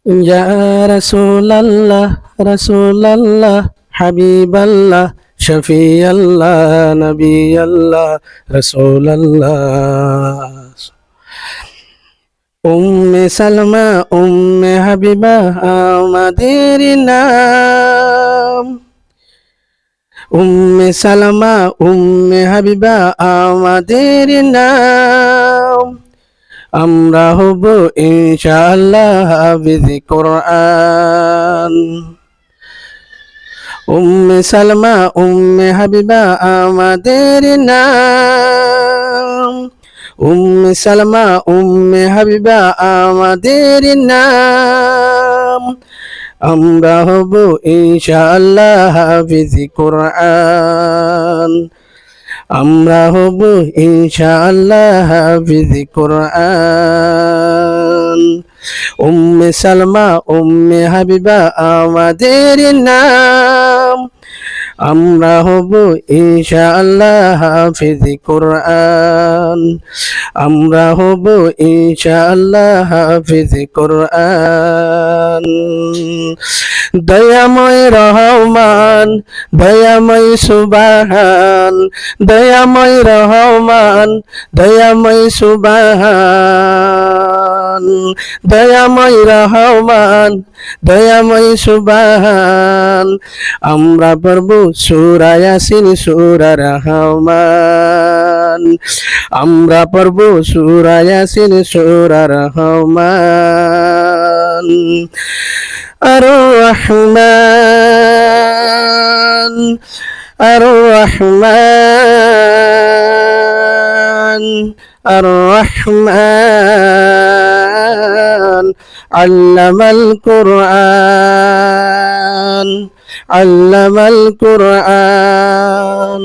ইয়া রাসূলাল্লাহ রাসূলাল্লাহ হাবিবাল্লাহ শফিয়াল্লাহ নবিয়াল্লাহ রাসূলাল্লাহ। উম্মে সালমা উম্মে হাবিবা আমাদের নাম। উম্মে সালমা উম্মে হাবিবা আমাদের নাম। আমরা হব ইনশাআল্লাহ হাফিজ কোরআন। উম্মে সালমা উম্মে হাবিবা আমাদের নাম। উম্মে সালমা উম্মে হাবিবা আমাদের নাম। আমরা হব ইনশাআল্লাহ হাফিজ কোরআন। আমরা হব ইনশাআল্লাহ হাফিজ কোরআন। উম্মে সালমা উম্মে হাবিবা আমাদের নাম। আমরা হব ইনশাআল্লাহ হাফিজ কোরআন। আমরা হব ইনশাআল্লাহ হাফিজ কোরআন। দয়াময় রহমান দয়াময় সুবহান। দয়াময় রহমান দয়াময় সুবহান। দয়াময় রহমান দয়াময় সুবহান। আমরা পড়ব সূরা ইয়াসিন সূরা রহমান। আমরা পড়ব সূরা ইয়াসিন সূরা রহমান। আর রহমান আর রহমান আর রহমান আল্লামাল কুরআন আল্লামাল কুরআন।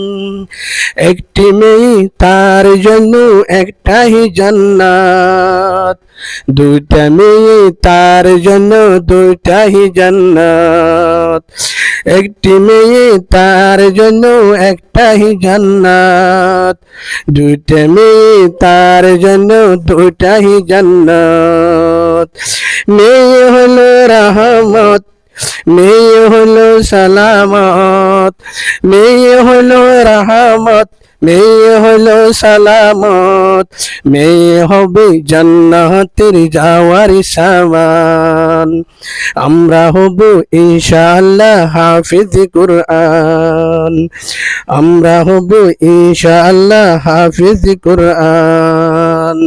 একটি মেয়ে তার জন্য একটাই জান্নাত। দুইটা মেয়ে তার জন্য দুইটাই জান্নাত। একটি মেয়ে তার জন্য একটাই জান্নাত। দুইটা মেয়ে তার জন্য দুইটাই জান্নাত। মেয়ে হলো রহমত মেয়ে হলো সালামত। মেয়ে হলো রহমত মেয়ে হলো সালামত। মেয়ে হবে জান্নাতের যাওয়ার সামান। আমরা হব ইনশাআল্লাহ হাফিজ কোরআন। আমরা হব ইনশাআল্লাহ হাফিজ কোরআন।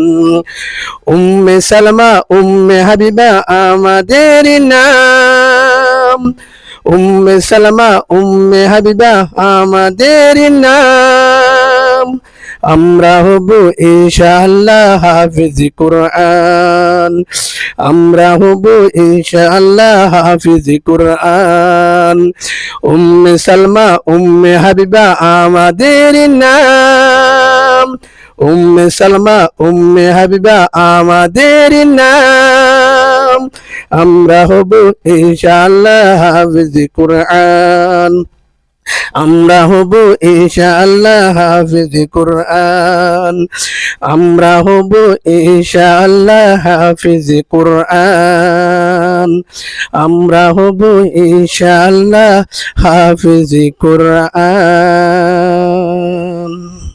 উম্মে সালমা উম্মে হাবিবা আমাদের নাম। উম্মে সালমা উম্মে হাবিবা আমাদের নাম। আমরা হব ইনশাআল্লাহ হাফিজ কোরআন। আমরা হব ইনশাআল্লাহ হাফিজ কোরআন। উম্মে সালমা উম্মে হাবিবা আমাদের নাম। উম্মে সালমা উম্মে হাবিবা আমাদের নাম। আমরা হব ইনশাআল্লাহ হাফিজ কোরআন। আমরা হব ইনশাআল্লাহ হাফিজ কোরআন। আমরা হব ইনশাআল্লাহ হাফিজ কোরআন। আমরা হব ইনশাআল্লাহ হাফিজ কোরআন।